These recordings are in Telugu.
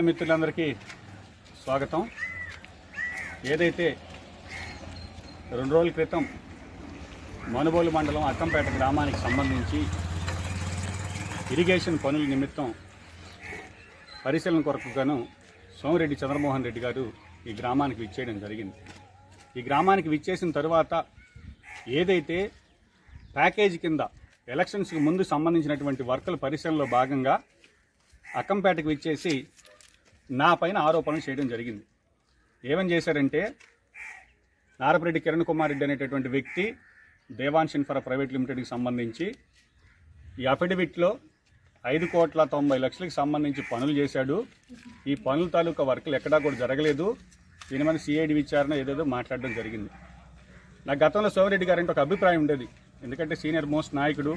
మిత్రులందరికీ స్వాగతం. ఏదైతే 2 రోజుల క్రితం మనుబోలు మండలం అక్కంపేట గ్రామానికి సంబంధించి ఇరిగేషన్ పనుల నిమిత్తం పరిశీలన కొరకు గాను సోమిరెడ్డి చంద్రమోహన్ రెడ్డి గారు ఈ గ్రామానికి విచ్చేయడం జరిగింది. ఈ గ్రామానికి విచ్చేసిన తర్వాత ఏదైతే ప్యాకేజీ కింద ఎలక్షన్స్కి ముందు సంబంధించినటువంటి వర్కుల పరిశీలనలో భాగంగా అక్కంపేటకు విచ్చేసి నా పైన ఆరోపణలు చేయడం జరిగింది. ఏమని చేశారంటే, నారపరెడ్డి కిరణ్ కుమార్ రెడ్డి అనేటటువంటి వ్యక్తి దేవాన్స్ ఇన్ఫ్రా ప్రైవేట్ లిమిటెడ్కి సంబంధించి ఈ అఫిడవిట్లో 5,90,00,000కి సంబంధించి పనులు చేశాడు. ఈ పనుల తాలూకా వర్కులు ఎక్కడా కూడా జరగలేదు. దీని మీద సిఐడి విచారణ ఏదేదో మాట్లాడడం జరిగింది. నాకు గతంలో సోమిరెడ్డి గారంటే ఒక అభిప్రాయం ఉండేది. ఎందుకంటే సీనియర్ మోస్ట్ నాయకుడు,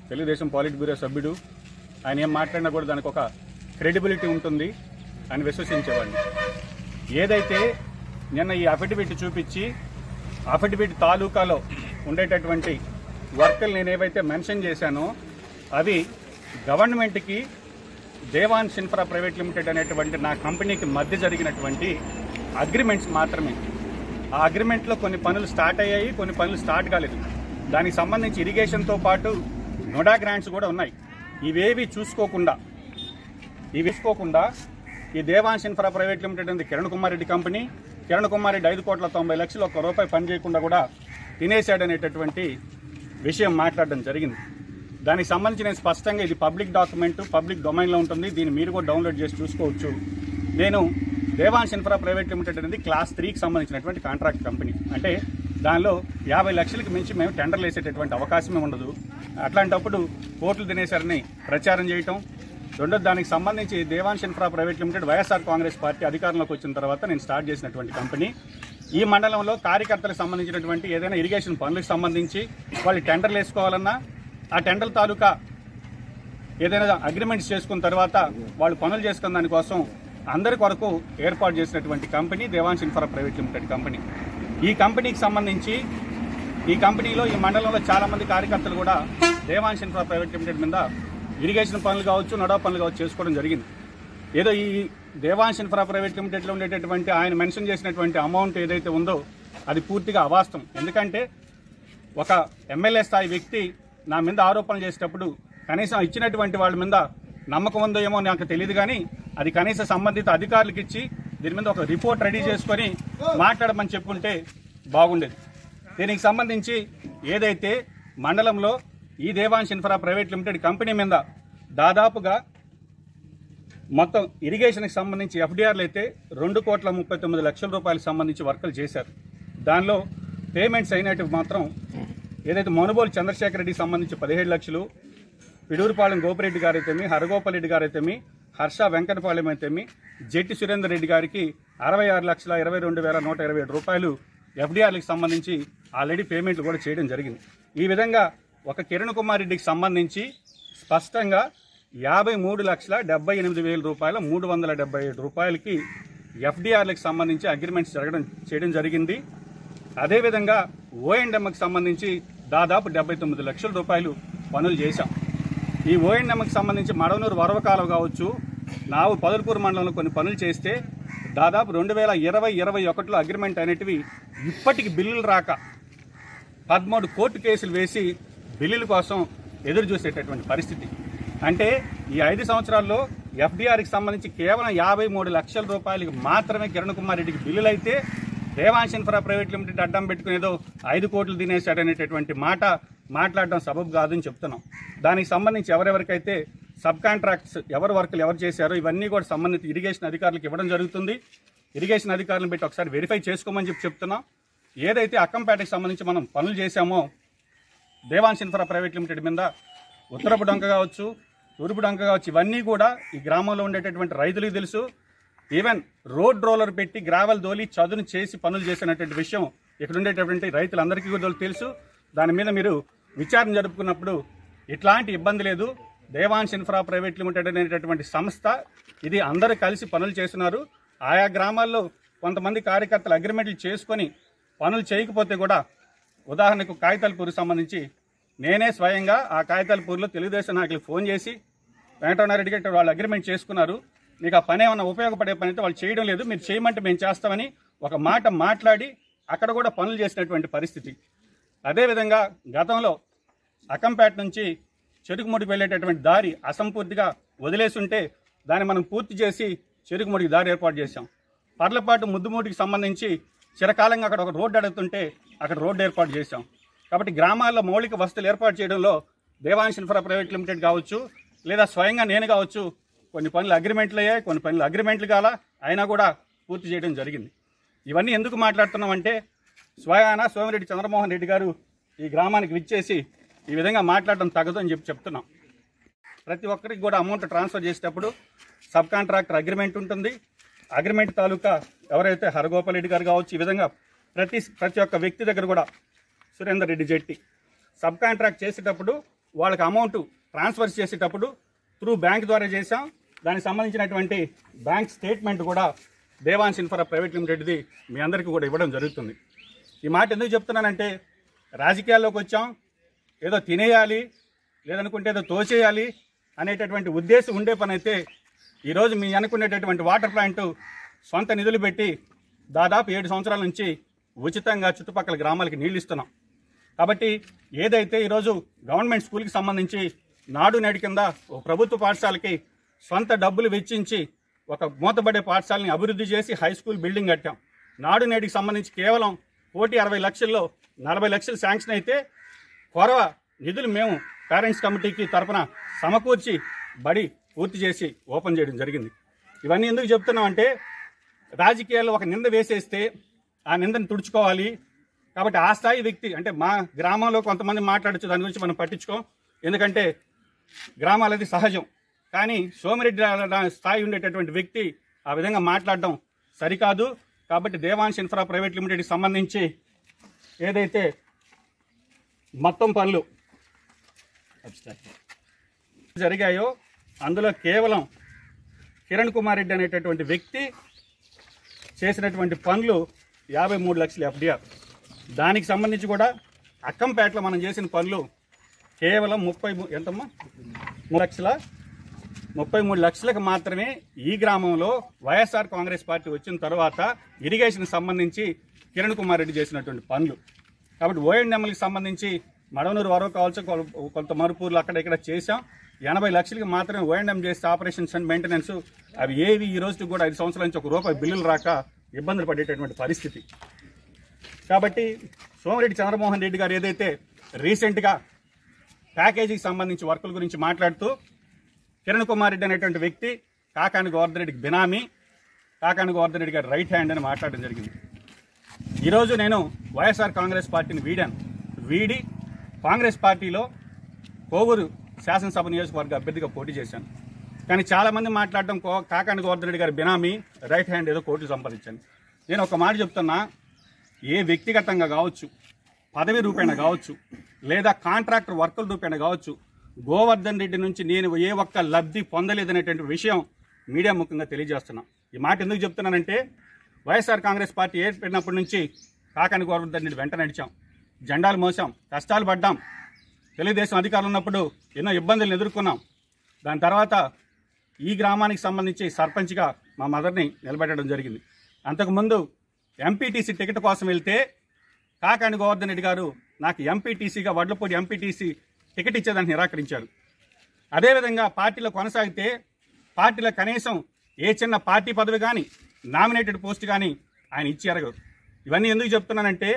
తెలుగుదేశం పాలిట్ బ్యూరో సభ్యుడు. ఆయన ఏం మాట్లాడినా కూడా దానికి ఒక క్రెడిబిలిటీ ఉంటుంది అని విశ్వసించేవాడిని. ఏదైతే నిన్న ఈ అఫిడవిట్ చూపించి అఫిడవిట్ తాలూకాలో ఉండేటటువంటి వర్కులు నేను ఏవైతే మెన్షన్ చేశానో అవి గవర్నమెంట్కి దేవాన్స్ ఇన్ఫ్రా ప్రైవేట్ లిమిటెడ్ అనేటువంటి నా కంపెనీకి మధ్య జరిగినటువంటి అగ్రిమెంట్స్ మాత్రమే. ఆ అగ్రిమెంట్లో కొన్ని పనులు స్టార్ట్ అయ్యాయి, కొన్ని పనులు స్టార్ట్ కాలేదు. దానికి సంబంధించి ఇరిగేషన్తో పాటు నోడా గ్రాంట్స్ కూడా ఉన్నాయి. ఇవేవి చూసుకోకుండా ఈ దేవాన్స్ ఇన్ఫ్రా ప్రైవేట్ లిమిటెడ్ అనేది కిరణ్ కుమార్ రెడ్డి కంపెనీ. కిరణ్ కుమార్ రెడ్డి 5,90,00,000 ₹1 పని చేయకుండా కూడా తినేశాడనేటటువంటి విషయం మాట్లాడడం జరిగింది. దానికి సంబంధించి నేను స్పష్టంగా ఇది పబ్లిక్ డాక్యుమెంట్, పబ్లిక్ డొమైన్లో ఉంటుంది. దీన్ని మీరు కూడా డౌన్లోడ్ చేసి చూసుకోవచ్చు. నేను దేవాన్స్ ఇన్ఫ్రా ప్రైవేట్ లిమిటెడ్ అనేది క్లాస్ 3కి సంబంధించినటువంటి కాంట్రాక్ట్ కంపెనీ. అంటే దానిలో 50 లక్షలకు మించి మేము టెండర్లు వేసేటటువంటి అవకాశమే ఉండదు. అట్లాంటప్పుడు కోట్లు తినేశారని ప్రచారం చేయటం. రెండోది, దానికి సంబంధించి Devan's infra private limited YSR Congress party అధికారంలోకి వచ్చిన తర్వాత నేను స్టార్ట్ చేసినటువంటి కంపెనీ. ఈ మండలంలో కార్యకర్తలకు సంబంధించినటువంటి ఏదైనా ఇరిగేషన్ పనులకు సంబంధించి వాళ్ళు టెండర్లు వేసుకోవాలన్నా ఆ టెండర్ తాలూకా ఏదైనా అగ్రిమెంట్స్ చేసుకున్న తర్వాత వాళ్ళు పనులు చేసుకున్న దానికోసం అందరి కొరకు ఏర్పాటు చేసినటువంటి company Devan's infra private limited company. ఈ కంపెనీకి సంబంధించి ఈ కంపెనీలో ఈ మండలంలో చాలామంది కార్యకర్తలు కూడా దేవాన్స్ ఇన్ఫ్రా ప్రైవేట్ లిమిటెడ్ మీద ఇరిగేషన్ పనులు కావచ్చు, నడా పనులు కావచ్చు చేసుకోవడం జరిగింది. ఏదో ఈ దేవాన్స్ ఇన్ఫ్రా ప్రైవేట్ లిమిటెడ్లో ఉండేటటువంటి ఆయన మెన్షన్ చేసినటువంటి అమౌంట్ ఏదైతే ఉందో అది పూర్తిగా అవాస్తవం. ఎందుకంటే ఒక ఎమ్మెల్యే స్థాయి వ్యక్తి నా మీద ఆరోపణలు చేసేటప్పుడు కనీసం ఇచ్చినటువంటి వాళ్ళ మీద నమ్మకం ఉందో ఏమో నాకు తెలియదు, కానీ అది కనీస సంబంధిత అధికారులకు ఇచ్చి దీని మీద ఒక రిపోర్ట్ రెడీ చేసుకొని మాట్లాడమని చెప్పుంటే బాగుండేది. దీనికి సంబంధించి ఏదైతే మండలంలో ఈ Devan's infra private limited company మీద దాదాపుగా మొత్తం ఇరిగేషన్కి సంబంధించి ఎఫ్డీఆర్లు అయితే 2,39,00,000 రూపాయలకు సంబంధించి వర్కులు చేశారు. దానిలో పేమెంట్స్ అయినట్టు మాత్రం ఏదైతే మనుబోలు చంద్రశేఖర్ రెడ్డికి సంబంధించి 17 లక్షలు, పిడూరుపాలెం గోపిరెడ్డి గారైతేమి, హరగోపాల్ రెడ్డి గారైతేమి, హర్ష వెంకటపాలెం అయితేమి, జెట్టి సురేందర్ రెడ్డి గారికి 66,22,127 రూపాయలు ఎఫ్డీఆర్లకు సంబంధించి ఆల్రెడీ పేమెంట్లు కూడా చేయడం జరిగింది. ఈ విధంగా ఒక కిరణ్ కుమార్ రెడ్డికి సంబంధించి స్పష్టంగా 53,78,000 రూపాయల 377 రూపాయలకి ఎఫ్డీఆర్లకు సంబంధించి అగ్రిమెంట్స్ చేయడం జరిగింది. అదేవిధంగా ఓఎండ్ఎంకి సంబంధించి దాదాపు 79 లక్షల రూపాయలు పనులు చేశాం. ఈ ఓఎండ్ఎంకి సంబంధించి మడవనూరు వరవకాలం కావచ్చు, నావు పదల్పూర్ మండలంలో కొన్ని పనులు చేస్తే దాదాపు 2020-21లో అగ్రిమెంట్ అనేటివి ఇప్పటికి బిల్లులు రాక 13 కోర్టు కేసులు వేసి బిల్లుల కోసం ఎదురు చూసేటటువంటి పరిస్థితి. అంటే ఈ 5 సంవత్సరాల్లో ఎఫ్డీఆర్కి సంబంధించి కేవలం 53 లక్షల రూపాయలకి మాత్రమే కిరణ్ కుమార్ రెడ్డికి బిల్లులు అయితే దేవాన్స్ ఇన్ఫ్రా ప్రైవేట్ లిమిటెడ్ అడ్డం పెట్టుకునేదో 5 కోట్లు తినేశాడనేటటువంటి మాట మాట్లాడడం సబబు కాదని చెప్తున్నాం. దానికి సంబంధించి ఎవరెవరికైతే సబ్ కాంట్రాక్ట్స్ ఎవరు వర్కులు ఎవరు చేశారో ఇవన్నీ కూడా సంబంధిత ఇరిగేషన్ అధికారులకు ఇవ్వడం జరుగుతుంది. ఇరిగేషన్ అధికారులను పెట్టి ఒకసారి వెరిఫై చేసుకోమని చెప్తున్నాం. ఏదైతే అక్కంపేటకి సంబంధించి మనం పనులు చేశామో దేవాన్స్ ఇన్ఫ్రా ప్రైవేట్ లిమిటెడ్ మీద ఉత్తరపు డొంక కావచ్చు, తూర్పు డొంక కావచ్చు, ఇవన్నీ కూడా ఈ గ్రామంలో ఉండేటటువంటి రైతులకు తెలుసు. ఈవెన్ రోడ్ రోలర్ పెట్టి గ్రావెల్ దోలి చదును చేసి పనులు చేసినటువంటి విషయం ఇక్కడ ఉండేటటువంటి రైతులందరికీ కూడా తెలుసు. దాని మీద మీరు విచారణ జరుపుకున్నప్పుడు ఇట్లాంటి ఇబ్బంది లేదు. దేవాన్స్ ఇన్ఫ్రా ప్రైవేట్ లిమిటెడ్ అనేటటువంటి సంస్థ ఇది అందరూ కలిసి పనులు చేస్తున్నారు. ఆయా గ్రామాల్లో కొంతమంది కార్యకర్తలు అగ్రిమెంట్లు చేసుకొని పనులు చేయకపోతే కూడా, ఉదాహరణకు కాగితాలపూర్కి సంబంధించి నేనే స్వయంగా ఆ కాగితాలపూర్లో తెలుగుదేశం నాయకులకు ఫోన్ చేసి వెంకటరమణారెడ్డి గారు వాళ్ళు అగ్రిమెంట్ చేసుకున్నారు, మీకు ఆ పని ఏమన్నా ఉపయోగపడే పని అయితే వాళ్ళు చేయడం లేదు, మీరు చేయమంటే మేము చేస్తామని ఒక మాట మాట్లాడి అక్కడ కూడా పనులు చేసినటువంటి పరిస్థితి. అదేవిధంగా గతంలో అక్కంపేట నుంచి చెరుకుముడికి వెళ్ళేటటువంటి దారి అసంపూర్తిగా వదిలేసి ఉంటే దాన్ని మనం పూర్తి చేసి చెరుకుముడికి దారి ఏర్పాటు చేశాం. పర్లపాటు ముద్దుమూడికి సంబంధించి చిరకాలంగా అక్కడ ఒక రోడ్డు అడుగుతుంటే అక్కడ రోడ్డు ఏర్పాటు చేశాం. కాబట్టి గ్రామాల్లో మౌలిక వసతులు ఏర్పాటు చేయడంలో దేవాంశ్ ఇన్ఫ్రా ప్రైవేట్ లిమిటెడ్ కావచ్చు, లేదా స్వయంగా నేను కావచ్చు, కొన్ని పనులు అగ్రిమెంట్లు అయ్యాయి, కొన్ని పనులు అగ్రిమెంట్లు కాల అయినా కూడా పూర్తి చేయడం జరిగింది. ఇవన్నీ ఎందుకు మాట్లాడుతున్నామంటే స్వయాన సోమిరెడ్డి చంద్రమోహన్ రెడ్డి గారు ఈ గ్రామానికి విచ్చేసి ఈ విధంగా మాట్లాడడం తగదు అని చెప్తున్నాం. ప్రతి ఒక్కరికి కూడా అమౌంట్ ట్రాన్స్ఫర్ చేసేటప్పుడు సబ్ కాంట్రాక్టర్ అగ్రిమెంట్ ఉంటుంది. అగ్రిమెంట్ తాలూకా ఎవరైతే హరగోపాల్ రెడ్డి గారు కావచ్చు, ఈ విధంగా ప్రతి ఒక్క వ్యక్తి దగ్గర కూడా సురేందర్ రెడ్డి జెట్టి సబ్ కాంట్రాక్ట్ చేసేటప్పుడు వాళ్ళకి అమౌంట్ ట్రాన్స్ఫర్ చేసేటప్పుడు త్రూ బ్యాంక్ ద్వారా చేశాం. దానికి సంబంధించినటువంటి బ్యాంక్ స్టేట్మెంట్ కూడా దేవాంశ్ ఇన్ఫ్రా ప్రైవేట్ లిమిటెడ్ది మీ అందరికీ కూడా ఇవ్వడం జరుగుతుంది. ఈ మాట ఎందుకు చెప్తున్నానంటే రాజకీయాల్లోకి వచ్చాం, ఏదో తినేయాలి లేదనుకుంటే ఏదో తోచేయాలి అనేటటువంటి ఉద్దేశం ఉండే పని అయితే ఈరోజు మీ అనుకునేటటువంటి వాటర్ ప్లాంట్ సొంత నిధులు పెట్టి దాదాపు 7 సంవత్సరాల నుంచి ఉచితంగా చుట్టుపక్కల గ్రామాలకి నీళ్లు ఇస్తున్నాం. కాబట్టి ఏదైతే ఈరోజు గవర్నమెంట్ స్కూల్కి సంబంధించి నాడు నేడు కింద ఒక ప్రభుత్వ పాఠశాలకి సొంత డబ్బులు వెచ్చించి ఒక మూతబడే పాఠశాలని అభివృద్ధి చేసి హై స్కూల్ బిల్డింగ్ కట్టాం. నాడు నేటికి సంబంధించి కేవలం 160 లక్షల్లో 40 లక్షలు శాంక్షన్ అయితే కొరవ నిధులు మేము పేరెంట్స్ కమిటీకి తరఫున సమకూర్చి బడి పూర్తి చేసి ఓపెన్ చేయడం జరిగింది. ఇవన్నీ ఎందుకు చెప్తున్నామంటే రాజకీయాల్లో ఒక నింద వేసేస్తే ఆ నిందను తుడుచుకోవాలి. కాబట్టి ఆ స్థాయి వ్యక్తి అంటే మా గ్రామంలో కొంతమంది మాట్లాడచ్చు, దాని గురించి మనం పట్టించుకోం, ఎందుకంటే గ్రామాలది సహజం. కానీ సోమిరెడ్డి స్థాయి ఉండేటటువంటి వ్యక్తి ఆ విధంగా మాట్లాడడం సరికాదు. కాబట్టి దేవాంశ్ ఇన్ఫ్రా ప్రైవేట్ లిమిటెడ్కి సంబంధించి ఏదైతే మొత్తం పనులు జరిగాయో అందులో కేవలం కిరణ్ కుమార్ రెడ్డి అనేటటువంటి వ్యక్తి చేసినటువంటి పనులు 53 లక్షల ఎఫ్డిఆర్. దానికి సంబంధించి కూడా అక్కంపేటలో మనం చేసిన పనులు కేవలం 33 లక్షలకు మాత్రమే. ఈ గ్రామంలో వైఎస్ఆర్ కాంగ్రెస్ పార్టీ వచ్చిన తర్వాత ఇరిగేషన్ సంబంధించి కిరణ్ కుమార్ రెడ్డి చేసినటువంటి పనులు. కాబట్టి ఓఎండ్ఎంఎల్కి సంబంధించి మడవనూరు వరకు కావచ్చు, కొంత మరుపూర్లు అక్కడ ఇక్కడ చేశాం. 80 లక్షలకి మాత్రమే ఓఎండ్ఎం చేస్తే ఆపరేషన్స్ అండ్ మెయింటెనెన్స్ అవి ఏవి ఈ రోజుకి కూడా 5 సంవత్సరాల నుంచి ₹1 బిల్లులు రాక ఇబ్బందులు పడేటటువంటి పరిస్థితి. కాబట్టి సోమిరెడ్డి చంద్రమోహన్ రెడ్డి గారు ఏదైతే రీసెంట్గా ప్యాకేజీకి సంబంధించి వర్కుల గురించి మాట్లాడుతూ కిరణ్ కుమార్ రెడ్డి అనేటువంటి వ్యక్తి కాకాని గోవర్ధన్ రెడ్డికి బినామీ, కాకాని గోవర్ధన్ రెడ్డి గారి రైట్ హ్యాండ్ అని మాట్లాడడం జరిగింది. ఈరోజు నేను వైఎస్ఆర్ కాంగ్రెస్ పార్టీని వీడి కాంగ్రెస్ పార్టీలో కోవూరు శాసనసభ నియోజకవర్గ అభ్యర్థిగా పోటీ చేశాను. కానీ చాలామంది మాట్లాడడం కాకాని గోవర్ధన్ రెడ్డి గారి బినామీ, రైట్ హ్యాండ్ ఏదో కోట్లు సంపాదించాను. నేను ఒక మాట చెప్తున్నా, ఏ వ్యక్తిగతంగా కావచ్చు, పదవి రూపేణ కావచ్చు, లేదా కాంట్రాక్టర్ వర్కుల రూపేణ కావచ్చు, గోవర్ధన్ రెడ్డి నుంచి నేను ఏ ఒక్క లబ్ధి పొందలేదనేటువంటి విషయం మీడియా ముఖ్యంగా తెలియజేస్తున్నాం. ఈ మాట ఎందుకు చెప్తున్నానంటే వైఎస్ఆర్ కాంగ్రెస్ పార్టీ ఏర్పడినప్పటి నుంచి కాకాని గోవర్ధన్ రెడ్డి వెంట నడిచాం, జెండాలు మోసాం, కష్టాలు పడ్డాం. తెలుగుదేశం అధికారులు ఉన్నప్పుడు ఎన్నో ఇబ్బందులను ఎదుర్కొన్నాం. దాని తర్వాత ఈ గ్రామానికి సంబంధించి సర్పంచ్గా మా మదర్ని నిలబెట్టడం జరిగింది. అంతకుముందు ఎంపీటీసీ టికెట్ కోసం వెళ్తే కాకాని గోవర్ధన్ రెడ్డి గారు నాకు ఎంపీటీసీగా వడ్లపూడి ఎంపీటీసీ టికెట్ ఇచ్చేదానికి నిరాకరించారు. అదేవిధంగా పార్టీలో కొనసాగితే పార్టీలో కనీసం ఏ చిన్న పార్టీ పదవి కానీ నామినేటెడ్ పోస్ట్ కానీ ఆయన ఇచ్చి ఎరగరు. ఇవన్నీ ఎందుకు చెప్తున్నానంటే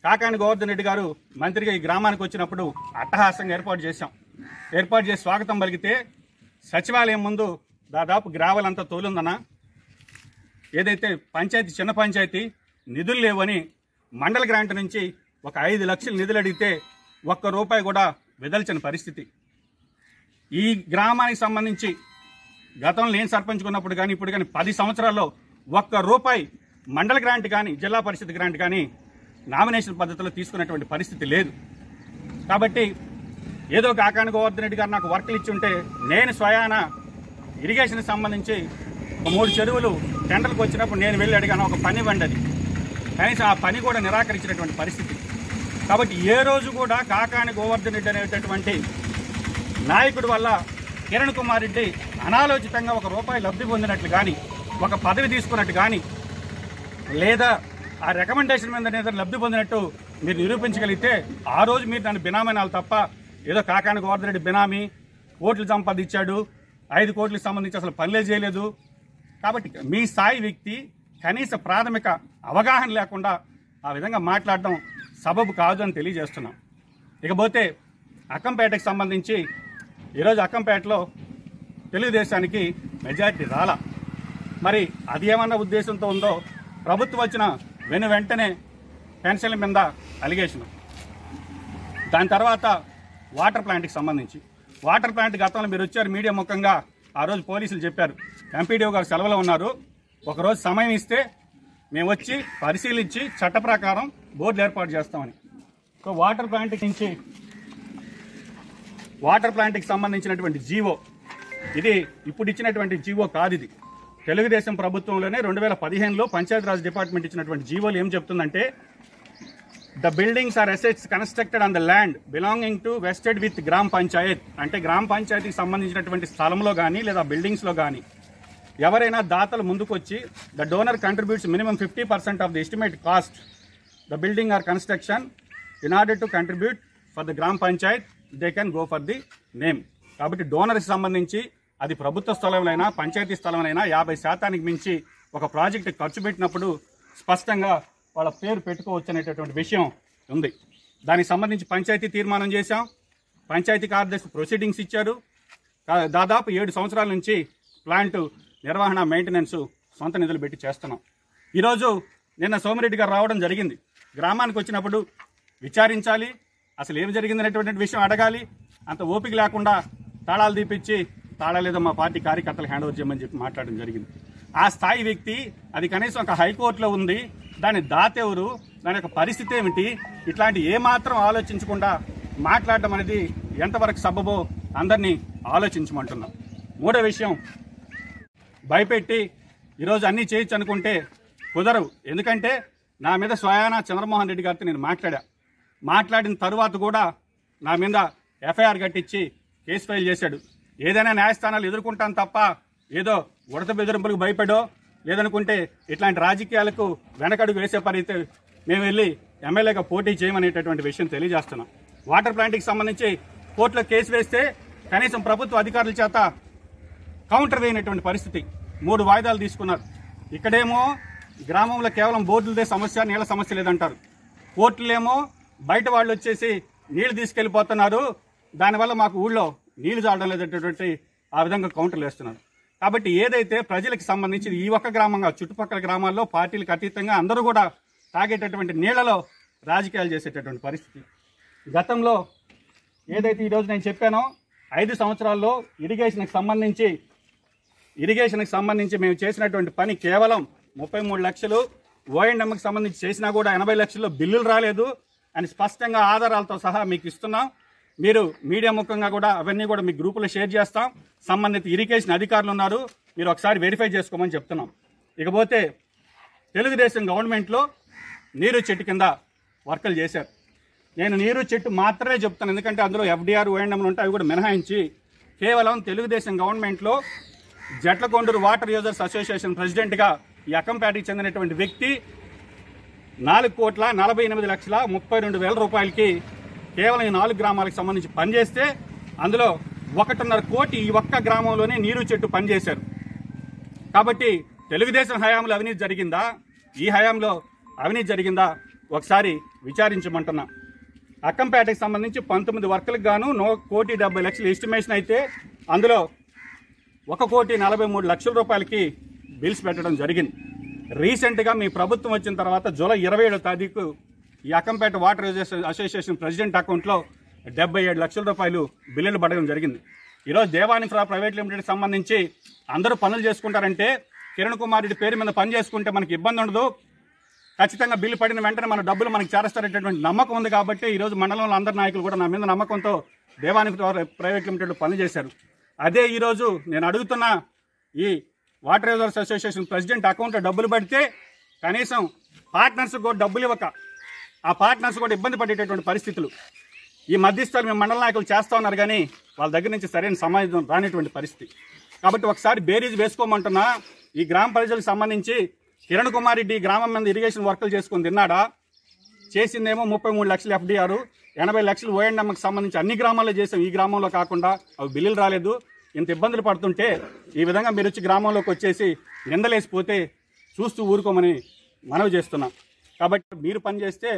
కాకాని గోవర్ధన్ రెడ్డి గారు మంత్రిగా ఈ గ్రామానికి వచ్చినప్పుడు అట్టహాసంగా ఏర్పాటు చేసి స్వాగతం పలికితే సచివాలయం ముందు దాదాపు గ్రావెల్ అంతా తోలుందన్న, ఏదైతే పంచాయతీ చిన్న పంచాయతీ నిధులు లేవని మండల గ్రాంట్ నుంచి ఒక 5 లక్షలు నిధులు అడిగితే ₹1 కూడా విదల్చిన పరిస్థితి. ఈ గ్రామానికి సంబంధించి గతంలో నేను సర్పంచుకున్నప్పుడు కానీ ఇప్పుడు కానీ 10 సంవత్సరాల్లో ₹1 మండల గ్రాంట్ కానీ జిల్లా పరిషత్ గ్రాంట్ కానీ నామినేషన్ పద్ధతిలో తీసుకున్నటువంటి పరిస్థితి లేదు. కాబట్టి ఏదో కాకాని గోవర్ధన్ రెడ్డి గారు నాకు వర్కులు ఇచ్చి ఉంటే నేను స్వయాన ఇరిగేషన్కి సంబంధించి 3 చెరువులు టెండర్లకు వచ్చినప్పుడు నేను వెళ్ళి అడిగాను, ఒక పని ఇవ్వండి అని. కనీసం ఆ పని కూడా నిరాకరించినటువంటి పరిస్థితి. కాబట్టి ఏ రోజు కూడా కాకాని గోవర్ధన్ రెడ్డి అనేటటువంటి నాయకుడి వల్ల కిరణ్ కుమార్ రెడ్డి అనాలోచితంగా ₹1 లబ్ధి పొందినట్లు కానీ, ఒక పదవి తీసుకున్నట్టు కానీ, లేదా ఆ రికమెండేషన్ మీద లబ్ధి పొందినట్టు మీరు నిరూపించగలిగితే ఆ రోజు మీరు నన్ను బినామీనాలు తప్ప, ఏదో కాకాని గోవర్ధన్ రెడ్డి బినామీ కోట్లు సంపాదించాడు, 5 కోట్లకు సంబంధించి అసలు పనులే చేయలేదు. కాబట్టి మీ స్థాయి వ్యక్తి కనీస ప్రాథమిక అవగాహన లేకుండా ఆ విధంగా మాట్లాడడం సబబు కాదు అని తెలియజేస్తున్నాం. ఇకపోతే అక్కంపేటకు సంబంధించి ఈరోజు అక్కంపేటలో తెలుగుదేశానికి మెజారిటీ రాలా. మరి అది ఏమన్నా ఉద్దేశంతో ఉందో ప్రభుత్వం వచ్చిన వెంటనే పెన్షన్ల మీద అలిగేషన్. దాని తర్వాత వాటర్ ప్లాంట్కి సంబంధించి వాటర్ ప్లాంట్ గతంలో మీరు వచ్చారు మీడియా ముఖంగా, ఆ రోజు పోలీసులు చెప్పారు ఎంపీడీఓ గారు సెలవులో ఉన్నారు, ఒకరోజు సమయం ఇస్తే మేము వచ్చి పరిశీలించి చట్ట ప్రకారం బోర్డులు ఏర్పాటు చేస్తామని. సో వాటర్ ప్లాంట్కి సంబంధించినటువంటి జీవో ఇది ఇప్పుడు ఇచ్చినటువంటి జీవో కాదు. ఇది తెలుగుదేశం ప్రభుత్వంలోనే 2015లో పంచాయతీరాజ్ డిపార్ట్మెంట్ ఇచ్చినటువంటి జీవోలు ఏం చెప్తుందంటే, the buildings are assets constructed on the land belonging to vested with grama panchayat. అంటే గ్రామ పంచాయతీకి సంబంధించినటువంటి స్థలంలో కానీ లేదా బిల్డింగ్స్లో కానీ ఎవరైనా దాతలు ముందుకు వచ్చి the donor contributes minimum 50% of the estimate cost the building or construction in order to contribute for the gram panchayat they can go for the name. కాబట్టి డోనర్కి సంబంధించి అది ప్రభుత్వ స్థలంలోనైనా పంచాయతీ స్థలంలోనైనా 50% మించి ఒక ప్రాజెక్టు ఖర్చు పెట్టినప్పుడు స్పష్టంగా వాళ్ళ పేరు పెట్టుకోవచ్చు అనేటటువంటి విషయం ఉంది. దానికి సంబంధించి పంచాయతీ తీర్మానం చేశాం, పంచాయతీ కార్యదర్శి ప్రొసీడింగ్స్ ఇచ్చారు. దాదాపు 7 సంవత్సరాల నుంచి ప్లాంట్ నిర్వహణ మెయింటెనెన్స్ సొంత నిధులు పెట్టి చేస్తున్నాం. ఈరోజు నిన్న సోమిరెడ్డి గారు రావడం జరిగింది. గ్రామానికి వచ్చినప్పుడు విచారించాలి, అసలు ఏమి జరిగిందనేటువంటి విషయం అడగాలి. అంత ఓపిక లేకుండా తాళాలు తీపిచ్చి తాళాలేదో మా పార్టీ కార్యకర్తలు హ్యాండ్ ఓవర్ చేయమని చెప్పి మాట్లాడడం జరిగింది. ఆ స్థాయి వ్యక్తి అది కనీసం ఒక హైకోర్టులో ఉంది, దాని దాతెవరు, దాని యొక్క పరిస్థితి ఏమిటి, ఇట్లాంటి ఏమాత్రం ఆలోచించకుండా మాట్లాడడం అనేది ఎంతవరకు సబబో అందరినీ ఆలోచించమంటున్నాం. మూడో విషయం, భయపెట్టి ఈరోజు అన్నీ చేయొచ్చు అనుకుంటే కుదరవు. ఎందుకంటే నా మీద స్వయానా చంద్రమోహన్ రెడ్డి గారితో నేను మాట్లాడిన తరువాత కూడా నా మీద ఎఫ్ఐఆర్ కట్టించి కేసు ఫైల్ చేశాడు. ఏదైనా న్యాయస్థానాలు ఎదుర్కొంటాను తప్ప ఏదో ఉడత బెదిరింపులకు భయపడో లేదనుకుంటే ఇట్లాంటి రాజకీయాలకు వెనకడుగు వేసే పరిస్థితి మేము వెళ్ళి ఎమ్మెల్యేగా పోటీ చేయమనేటటువంటి విషయం తెలియజేస్తున్నాం. వాటర్ ప్లాంట్కి సంబంధించి కోర్టులో కేసు వేస్తే కనీసం ప్రభుత్వ అధికారుల చేత కౌంటర్ వేయనటువంటి పరిస్థితి. 3 వాయిదాలు తీసుకున్నారు. ఇక్కడేమో గ్రామంలో కేవలం బోర్డులదే సమస్య, నీళ్ల సమస్య లేదంటారు. కోర్టులేమో బయట వాళ్ళు వచ్చేసి నీళ్లు తీసుకెళ్లిపోతున్నారు, దానివల్ల మాకు ఊళ్ళో నీళ్లు చాలడం లేదనేటువంటి ఆ విధంగా కౌంటర్లు వేస్తున్నారు. కాబట్టి ఏదైతే ప్రజలకు సంబంధించి ఈ ఒక్క గ్రామంగా చుట్టుపక్కల గ్రామాల్లో పార్టీలకు అతీతంగా అందరూ కూడా తాగేటటువంటి నీళ్లలో రాజకీయాలు చేసేటటువంటి పరిస్థితి. గతంలో ఏదైతే ఈరోజు నేను చెప్పానో 5 సంవత్సరాల్లో ఇరిగేషన్కి సంబంధించి మేము చేసినటువంటి పని కేవలం 33 లక్షలు, ఓఎండ్ఎంకి సంబంధించి చేసినా కూడా 80 లక్షల్లో బిల్లులు రాలేదు అని స్పష్టంగా ఆధారాలతో సహా మీకు ఇస్తున్నాం. మీరు మీడియా ముఖంగా కూడా అవన్నీ కూడా మీ గ్రూపులో షేర్ చేస్తాం. సంబంధిత ఇరిగేషన్ అధికారులు ఉన్నారు, మీరు ఒకసారి వెరిఫై చేసుకోమని చెప్తున్నాం. ఇకపోతే తెలుగుదేశం గవర్నమెంట్లో నీరు చెట్టు కింద వర్కులు చేశారు. నేను నీరు చెట్టు మాత్రమే చెప్తాను, ఎందుకంటే అందులో ఎఫ్డీఆర్ ఓఎండ్ఎంలు ఉంటాయి, అవి కూడా మినహాయించి కేవలం తెలుగుదేశం గవర్నమెంట్లో జట్లకొండూరు వాటర్ యూజర్స్ అసోసియేషన్ ప్రెసిడెంట్గా ఈ అక్కంపేటకి చెందినటువంటి వ్యక్తి 4,48,32,32,000 రూపాయలకి కేవలం ఈ 4 గ్రామాలకు సంబంధించి పనిచేస్తే అందులో 1.5 కోటి ఈ ఒక్క గ్రామంలోనే నీరు చెట్టు పనిచేశారు. కాబట్టి తెలుగుదేశం హయాంలో అవినీతి జరిగిందా, ఈ హయాంలో అవినీతి జరిగిందా ఒకసారి విచారించమంటున్నా. అక్కంపేటకి సంబంధించి 19 వర్కులకు గాను 1,70,00,000 ఎస్టిమేషన్ అయితే అందులో 1,43,00,000 రూపాయలకి బిల్స్ పెట్టడం జరిగింది. రీసెంట్గా మీ ప్రభుత్వం వచ్చిన తర్వాత జూలై 27వ తారీఖు ఈ అక్కంపేట వాటర్ అసోసియేషన్ ప్రెసిడెంట్ అకౌంట్లో 77 లక్షల రూపాయలు బిల్లులు పడడం జరిగింది. ఈరోజు దేవానిఫ్రా ప్రైవేట్ లిమిటెడ్కి సంబంధించి అందరూ పనులు చేసుకుంటారంటే కిరణ్ కుమార్ రెడ్డి పేరు మీద పని చేసుకుంటే మనకి ఇబ్బంది ఉండదు, ఖచ్చితంగా బిల్లు పడిన వెంటనే మన డబ్బులు మనకి చేరస్తారనేటువంటి నమ్మకం ఉంది. కాబట్టి ఈరోజు మండలంలో అందరి నాయకులు కూడా నా మీద నమ్మకంతో దేవానిఫ్రా ప్రైవేట్ లిమిటెడ్ పనులు చేశారు. అదే ఈరోజు నేను అడుగుతున్న ఈ వాటర్ యూజర్స్ అసోసియేషన్ ప్రెసిడెంట్ అకౌంట్లో డబ్బులు పడితే కనీసం పార్ట్నర్స్ కూడా డబ్బులు ఇవ్వక ఆ పార్ట్నర్స్ కూడా ఇబ్బంది పడేటటువంటి పరిస్థితులు ఈ మధ్యస్థాలు మేము మండల నాయకులు చేస్తూ ఉన్నారు, కానీ వాళ్ళ దగ్గర నుంచి సరైన సమాధానం రానిటువంటి పరిస్థితి. కాబట్టి ఒకసారి బేరీజ్ వేసుకోమంటున్నా, ఈ గ్రామ ప్రజలకు సంబంధించి కిరణ్ కుమార్ రెడ్డి గ్రామం మీద ఇరిగేషన్ వర్కులు చేసుకుని తిన్నాడా? చేసిందేమో 33 లక్షలు FDR, 80 లక్షలు ఓఎండ్ఎంకి సంబంధించి అన్ని గ్రామాల్లో చేసాం, ఈ గ్రామంలో కాకుండా. అవి బిల్లులు రాలేదు. ఇంత ఇబ్బందులు పడుతుంటే ఈ విధంగా మీరు వచ్చి గ్రామంలోకి వచ్చేసి నిందలేసిపోతే చూస్తూ ఊరుకోమని మనవి చేస్తున్నాం. కాబట్టి మీరు పని చేస్తే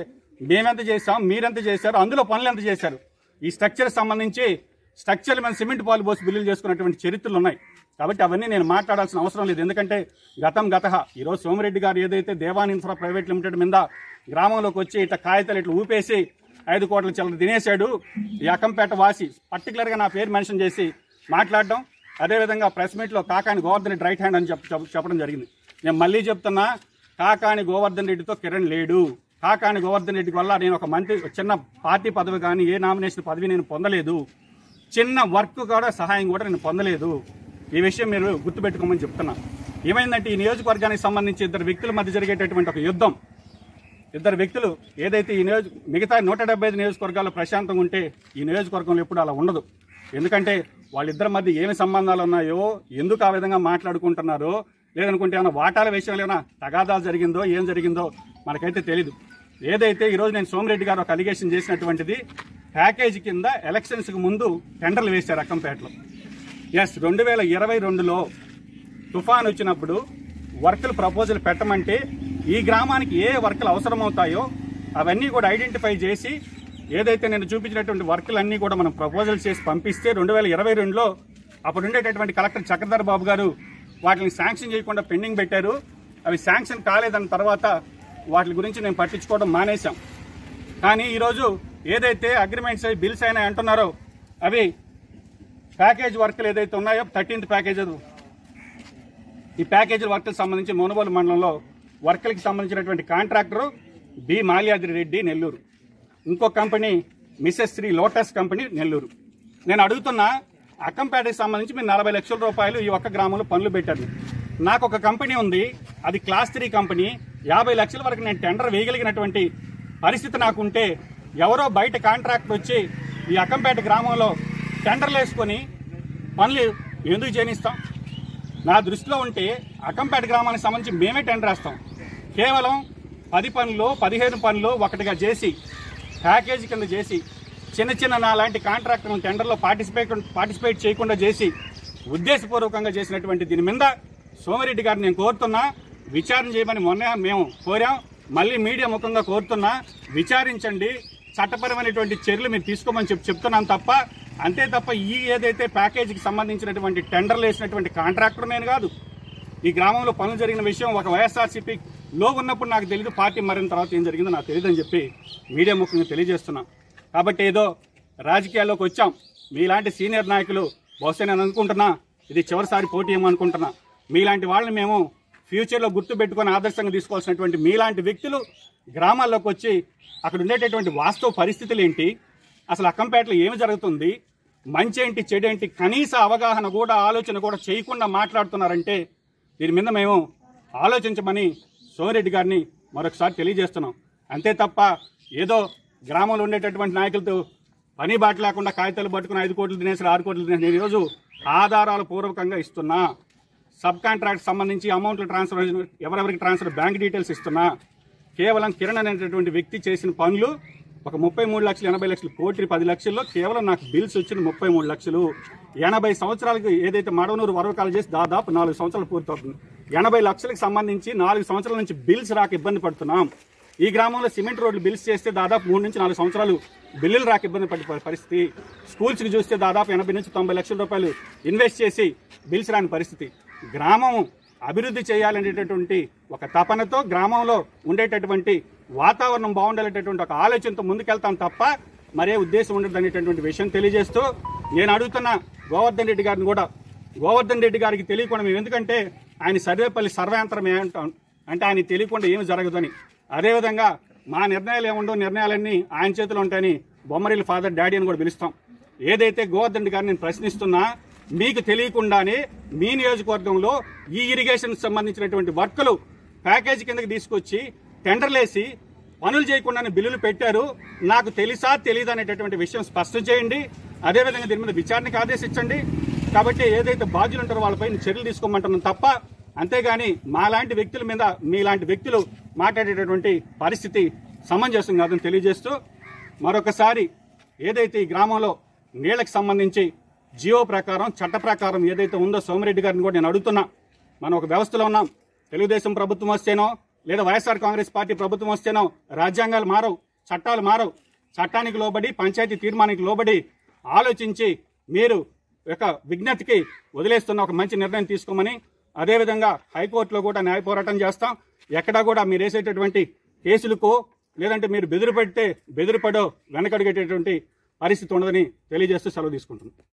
మేమెంత చేసాం, మీరెంత చేశారు, అందులో పనులు ఎంత చేశారు? ఈ స్ట్రక్చర్ సంబంధించి స్ట్రక్చర్ మీద సిమెంట్ పాలు పోసి బిల్లులు చేసుకున్నటువంటి చరిత్రలు ఉన్నాయి. కాబట్టి అవన్నీ నేను మాట్లాడాల్సిన అవసరం లేదు. ఎందుకంటే గత ఈరోజు సోమిరెడ్డి గారు ఏదైతే దేవాన్ ఇన్ఫ్రా ప్రైవేట్ లిమిటెడ్ మీద గ్రామంలోకి వచ్చి ఇట్లా కాగితాలు ఇట్లా ఊపేసి 5 కోట్ల చిల్లర తినేశాడు, ఈ అక్కంపేట వాసి పర్టికులర్గా నా పేరు మెన్షన్ చేసి మాట్లాడడం, అదేవిధంగా ప్రెస్ మీట్లో కాకాని గోవర్ధన్ రెడ్డి రైట్ హ్యాండ్ అని చెప్పడం జరిగింది. నేను మళ్ళీ చెప్తున్నా, కాకాని గోవర్ధన్ రెడ్డితో కిరణ్ లేడు. కాకాని గోవర్ధన్ రెడ్డి వల్ల నేను ఒక మంత్రి చిన్న పార్టీ పదవి కానీ ఏ నామినేషన్ పదవి నేను పొందలేదు, చిన్న వర్క్ కూడా సహాయం కూడా నేను పొందలేదు. ఈ విషయం మీరు గుర్తుపెట్టుకోమని చెప్తున్నా. ఏమైందంటే ఈ నియోజకవర్గానికి సంబంధించి 2 వ్యక్తుల మధ్య జరిగేటటువంటి ఒక యుద్ధం, 2 వ్యక్తులు ఏదైతే ఈ మిగతా 175 నియోజకవర్గాల్లో ప్రశాంతంగా ఉంటే ఈ నియోజకవర్గంలో ఎప్పుడు అలా ఉండదు. ఎందుకంటే వాళ్ళిద్దరి మధ్య ఏమి సంబంధాలు ఉన్నాయో, ఎందుకు ఆ విధంగా మాట్లాడుకుంటున్నారో, లేదనుకుంటే ఏమైనా వాటాల విషయంలో ఏమైనా తగాదాలు జరిగిందో ఏం జరిగిందో మనకైతే తెలీదు. ఏదైతే ఈరోజు నేను సోమిరెడ్డి గారు ఒక అలిగేషన్ చేసినటువంటిది, ప్యాకేజీ కింద ఎలక్షన్స్కి ముందు టెండర్లు వేశారు అక్కంపేటలో. 2022లో తుఫాన్ వచ్చినప్పుడు వర్కులు ప్రపోజల్ పెట్టమంటే ఈ గ్రామానికి ఏ వర్కులు అవసరమవుతాయో అవన్నీ కూడా ఐడెంటిఫై చేసి ఏదైతే నేను చూపించినటువంటి వర్కులన్నీ కూడా మనం ప్రపోజల్ చేసి పంపిస్తే 2022లో అప్పుడు ఉండేటటువంటి కలెక్టర్ చక్రధర్ బాబు గారు వాటిని శాంక్షన్ చేయకుండా పెండింగ్ పెట్టారు. అవి శాంక్షన్ కాలేదన్న తర్వాత వాటి గురించి నేను పట్టించుకోవడం మానేశాం. కానీ ఈరోజు ఏదైతే అగ్రిమెంట్స్ అయ్యి బిల్స్ అయినా అంటున్నారో అవి ప్యాకేజ్ వర్కులు ఏదైతే ఉన్నాయో 13th ప్యాకేజ్, ఈ ప్యాకేజీ వర్కులకు సంబంధించి మునుగోలు మండలంలో వర్కులకి సంబంధించినటువంటి కాంట్రాక్టరు బి మాల్యాద్రి రెడ్డి నెల్లూరు, ఇంకో company Mrs Sri lotus company Nellore. నేను అడుగుతున్నా, అక్కంపేటకి సంబంధించి మీరు 40 లక్షల రూపాయలు ఈ ఒక్క గ్రామంలో పనులు పెట్టారు. నాకు ఒక కంపెనీ ఉంది, అది క్లాస్ 3 కంపెనీ, 50 లక్షల వరకు నేను టెండర్ వేయగలిగినటువంటి పరిస్థితి నాకుంటే ఎవరో బయట కాంట్రాక్టర్ వచ్చి ఈ అక్కంపేట గ్రామంలో టెండర్లు వేసుకొని పనులు ఎందుకు చేయనిస్తాం? నా దృష్టిలో ఉంటే అక్కంపేట గ్రామానికి సంబంధించి మేమే టెండర్ వేస్తాం. కేవలం 10 పనులు 15 పనులు ఒకటిగా చేసి ప్యాకేజీ కింద చేసి చిన్న నా లాంటి కాంట్రాక్టర్లను టెండర్లో పార్టిసిపేట్ చేయకుండా చేసి ఉద్దేశపూర్వకంగా చేసినటువంటి దీని మీద సోమిరెడ్డి గారిని నేను కోరుతున్నా, విచారణ చేయమని మొన్న మేము కోరాం, మళ్ళీ మీడియా ముఖంగా కోరుతున్నా, విచారించండి, చట్టపరమైనటువంటి చర్యలు మీరు తీసుకోమని చెప్తున్నాను తప్ప, అంతే తప్ప ఈ ఏదైతే ప్యాకేజీకి సంబంధించినటువంటి టెండర్లు వేసినటువంటి కాంట్రాక్టర్ నేను కాదు. ఈ గ్రామంలో పనులు జరిగిన విషయం ఒక వైఎస్ఆర్సీపీలో ఉన్నప్పుడు నాకు తెలియదు, పార్టీ మారిన తర్వాత ఏం జరిగిందో నాకు తెలియదని చెప్పి మీడియా ముఖ్యంగా తెలియజేస్తున్నాం. కాబట్టి ఏదో రాజకీయాల్లోకి వచ్చాం, మీలాంటి సీనియర్ నాయకులు బహుశా నేను అనుకుంటున్నా ఇది చివరిసారి పోటీ ఏమనుకుంటున్నా, మీలాంటి వాళ్ళని మేము ఫ్యూచర్లో గుర్తుపెట్టుకొని ఆదర్శంగా తీసుకోవాల్సినటువంటి మీలాంటి వ్యక్తులు గ్రామాల్లోకి వచ్చి అక్కడ ఉండేటటువంటి వాస్తవ పరిస్థితులు ఏంటి, అసలు అక్కంపేటలో ఏమి జరుగుతుంది, మంచేంటి చెడేంటి కనీస అవగాహన కూడా ఆలోచన కూడా చేయకుండా మాట్లాడుతున్నారంటే దీని మీద మేము ఆలోచించమని సోమిరెడ్డి గారిని మరొకసారి తెలియజేస్తున్నాం. అంతే తప్ప ఏదో గ్రామంలో ఉండేటటువంటి నాయకులతో పని బాట లేకుండా కాగితాలు పట్టుకుని 5 కోట్లు తినేసి 6 కోట్లు తినేసి నేను ఈరోజు ఆధారాలు పూర్వకంగా ఇస్తున్నా. సబ్ కాంట్రాక్ట్ సంబంధించి అమౌంట్లు ట్రాన్స్ఫర్ ఎవరెవరికి ట్రాన్స్ఫర్ బ్యాంక్ డీటెయిల్స్ ఇస్తున్నా. కేవలం కిరణ్ అనేటటువంటి వ్యక్తి చేసిన పనులు ఒక 33 లక్షలు 80 లక్షలు కోటి 10 లక్షల్లో కేవలం నాకు బిల్స్ వచ్చిన 33 లక్షలు. 80 సంవత్సరాలకు ఏదైతే మడవనూరు వరవకాలు చేసి దాదాపు 4 సంవత్సరాలు పూర్తవుతుంది. 80 లక్షలకు సంబంధించి 4 సంవత్సరాల నుంచి బిల్స్ రాక ఇబ్బంది పడుతున్నాం. ఈ గ్రామంలో సిమెంట్ రోడ్లు బిల్స్ చేస్తే దాదాపు 3 నుంచి 4 సంవత్సరాలు బిల్లులు రాక ఇబ్బంది పడే పరిస్థితి. స్కూల్స్కి చూస్తే దాదాపు 80 నుంచి 90 లక్షల రూపాయలు ఇన్వెస్ట్ చేసి బిల్స్ రాని పరిస్థితి. గ్రామం అభివృద్ధి చేయాలనేటటువంటి ఒక తపనతో గ్రామంలో ఉండేటటువంటి వాతావరణం బాగుండాలనేటటువంటి ఒక ఆలోచనతో ముందుకెళ్తాం తప్ప మరే ఉద్దేశం ఉండదు అనేటటువంటి విషయం తెలియజేస్తూ నేను అడుగుతున్న గోవర్ధన్ రెడ్డి గారిని కూడా, గోవర్ధన్ రెడ్డి గారికి తెలియకుండా మేము, ఎందుకంటే ఆయన సర్వేపల్లి సర్వేంతరం ఏమంటాం అంటే ఆయన తెలియకుండా ఏమి జరగదని, అదేవిధంగా మా నిర్ణయాలు ఏముండో నిర్ణయాలన్నీ ఆయన చేతిలో ఉంటాయని బొమ్మరిల్లి ఫాదర్ డాడీ అని కూడా పిలుస్తాం. ఏదైతే గోవర్ధన్ రెడ్డి గారిని నేను ప్రశ్నిస్తున్నా, మీకు తెలియకుండానే మీ నియోజకవర్గంలో ఈ ఇరిగేషన్ సంబంధించినటువంటి వర్కులు ప్యాకేజీ కిందకి తీసుకొచ్చి టెండర్లేసి పనులు చేయకుండానే బిల్లులు పెట్టారు. నాకు తెలుసా తెలియదు అనేటటువంటి విషయం స్పష్టం చేయండి. అదేవిధంగా దీని మీద విచారణకు ఆదేశించండి. కాబట్టి ఏదైతే బాధ్యులు ఉంటారో వాళ్ళపై చర్యలు తీసుకోమంటున్నాం తప్ప, అంతేగాని మాలాంటి వ్యక్తుల మీద మీలాంటి వ్యక్తులు మాట్లాడేటటువంటి పరిస్థితి సమంజసం కాదని తెలియజేస్తూ, మరొకసారి ఏదైతే ఈ గ్రామంలో నీళ్లకు సంబంధించి జియో ప్రకారం చట్ట ప్రకారం ఏదైతే ఉందో సోమిరెడ్డి గారిని కూడా నేను అడుగుతున్నా. మనం ఒక వ్యవస్థలో ఉన్నాం. తెలుగుదేశం ప్రభుత్వం వస్తేనో లేదా వైఎస్ఆర్ కాంగ్రెస్ పార్టీ ప్రభుత్వం వస్తేనో రాజ్యాంగాలు మారవు, చట్టాలు మారవు. చట్టానికి లోబడి, పంచాయతీ తీర్మానానికి లోబడి ఆలోచించి మీరు ఒక విజ్ఞతకి వదిలేస్తున్న ఒక మంచి నిర్ణయం తీసుకోమని, అదేవిధంగా హైకోర్టులో కూడా న్యాయ పోరాటం చేస్తాం. ఎక్కడా కూడా మీరు వేసేటటువంటి కేసులకో లేదంటే మీరు బెదిరిపడితే బెదిరిపడో వెనకడిగేటటువంటి పరిస్థితి ఉండదని తెలియజేస్తూ సెలవు తీసుకుంటున్నాం.